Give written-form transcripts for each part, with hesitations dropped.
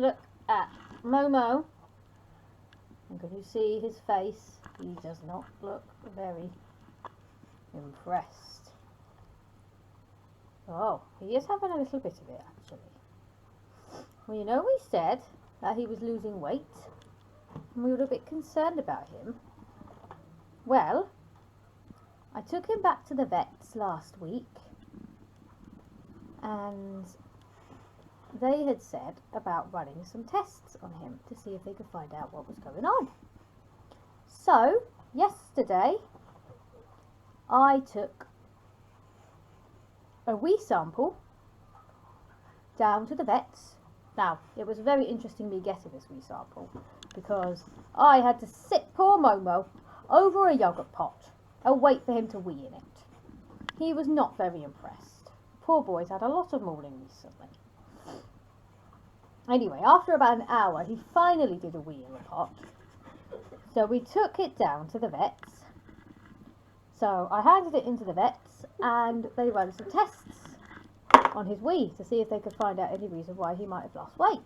look at Momo. And can you see his face? He does not look very impressed. Oh, he is having a little bit of it, actually. Well, you know, we said that he was losing weight, and we were a bit concerned about him. Well, I took him back to the vets last week, and they had said about running some tests on him to see if they could find out what was going on. So, yesterday, I took a wee sample down to the vets. Now, it was very interesting me getting this wee sample because I had to sit poor Momo over a yoghurt pot and wait for him to wee in it. He was not very impressed. Poor boy's had a lot of mauling recently. Anyway, after about an hour, he finally did a wee in the pot. So we took it down to the vets. So I handed it into the vets and they ran some tests on his wee to see if they could find out any reason why he might have lost weight.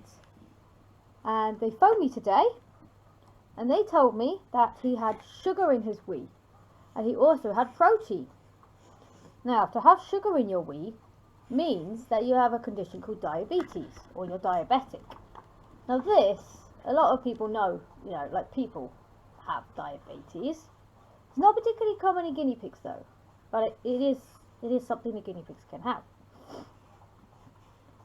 And they phoned me today and they told me that he had sugar in his wee and he also had protein. Now, to have sugar in your wee means that you have a condition called diabetes or you're diabetic. Now this, a lot of people know, you know, like people have diabetes. It's not particularly common in guinea pigs though, but it is something that guinea pigs can have.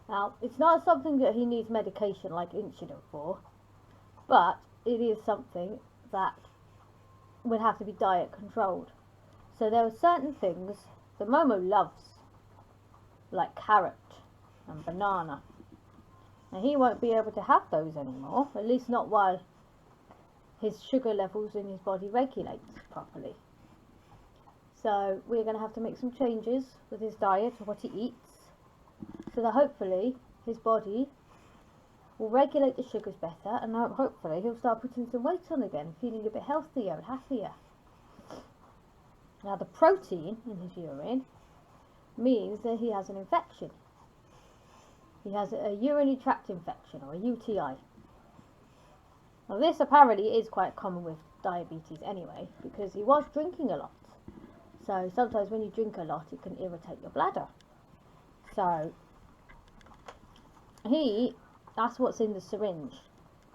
Now, it's not something that he needs medication like insulin for, but it is something that would have to be diet controlled. So there are certain things that Momo loves, like carrot and banana. Now he won't be able to have those anymore, at least not while his sugar levels in his body regulate properly. So we're going to have to make some changes with his diet and what he eats, so that hopefully his body will regulate the sugars better, and hopefully he'll start putting some weight on again, feeling a bit healthier and happier. Now the protein in his urine means that he has an infection. He has a urinary tract infection, or a UTI. Now this apparently is quite common with diabetes anyway, because he was drinking a lot. So sometimes when you drink a lot it can irritate your bladder. So that's what's in the syringe.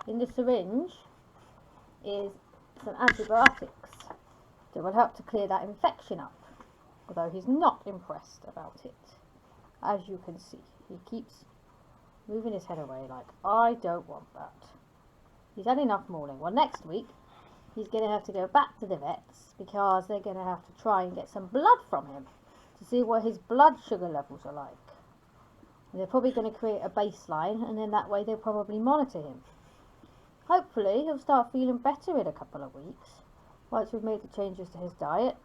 In the syringe is some antibiotics that will help to clear that infection up. Although he's not impressed about it. As you can see, he keeps moving his head away like, I don't want that. He's had enough mauling. Well, next week he's going to have to go back to the vets because they're going to have to try and get some blood from him to see what his blood sugar levels are like. And they're probably going to create a baseline, and then that way they'll probably monitor him. Hopefully he'll start feeling better in a couple of weeks once we've made the changes to his diet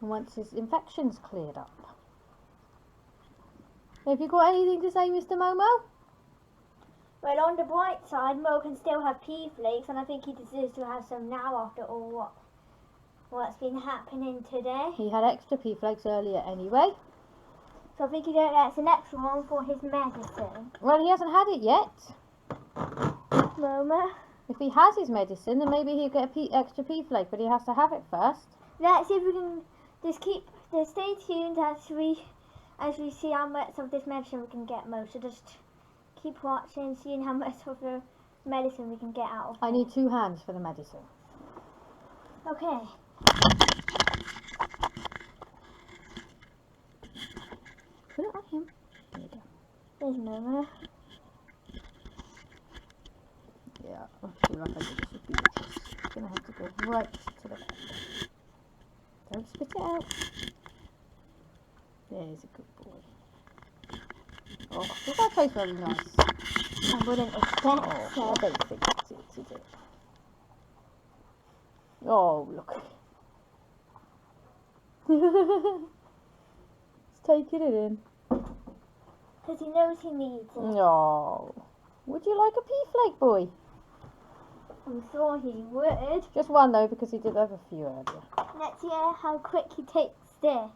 and once his infection's cleared up. Have you got anything to say, Mr. Momo? Well, on the bright side, Mo can still have pea flakes, and I think he deserves to have some now after all what's been happening today. He had extra pea flakes earlier anyway. So I think he gets an extra one for his medicine. Well, he hasn't had it yet. Mama. If he has his medicine, then maybe he'll get a extra pea flake, but he has to have it first. Let's see if we can just stay tuned as we see how much of this medicine we can get, Mo. So just keep watching, seeing how much of the medicine we can get out of it. I need 2 hands for the medicine. Okay. Put it on him. There you go. There's Mama. Yeah, I feel like I did this with Beatrice. I'm going to have to go right to the back. Don't spit it out. There's a good boy. Oh, does that taste very nice? I wouldn't expect so. I don't think that's it, is it? Oh, look. It's taking it in. Because he knows he needs it. No. Would you like a pea flake, boy? I'm sure he would. Just one though, because he did have a few earlier. Let's hear how quick he takes this.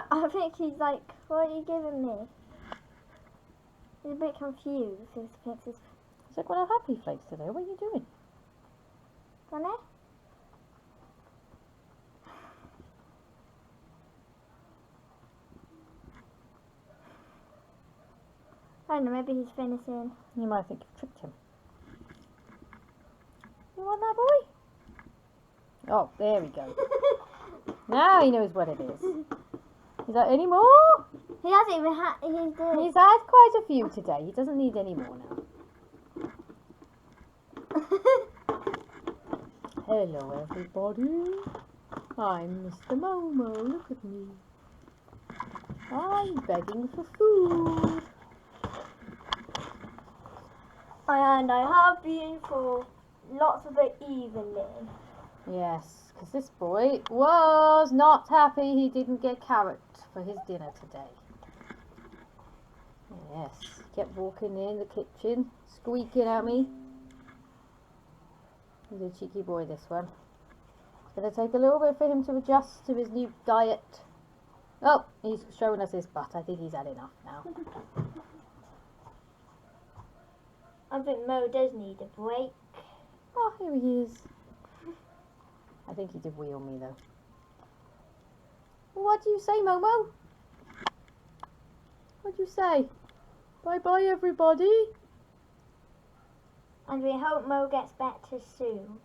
I think he's like What are you giving me? He's a bit confused. He thinks it's He's like, well, I have happy flakes today. What are you doing? funny. I don't know, maybe he's finishing. You might think you've tricked him. You want that, boy? Oh, there we go. Now he knows what it is. He's like, any more? He hasn't even had. He's He's had quite a few today. He doesn't need any more now. Hello, everybody. I'm Mr. Momo. Look at me. I'm begging for food. And I have been for lots of the evening. Yes, because this boy was not happy he didn't get carrot for his dinner today. Yes, kept walking in the kitchen, squeaking at me. He's a cheeky boy, this one. It's going to take a little bit for him to adjust to his new diet. Oh, he's showing us his butt. I think he's had enough now. I think Mo does need a break. Oh, here he is. I think he did wheel me, though. What do you say, Momo? What do you say? Bye-bye, everybody. And we hope Mo gets better soon.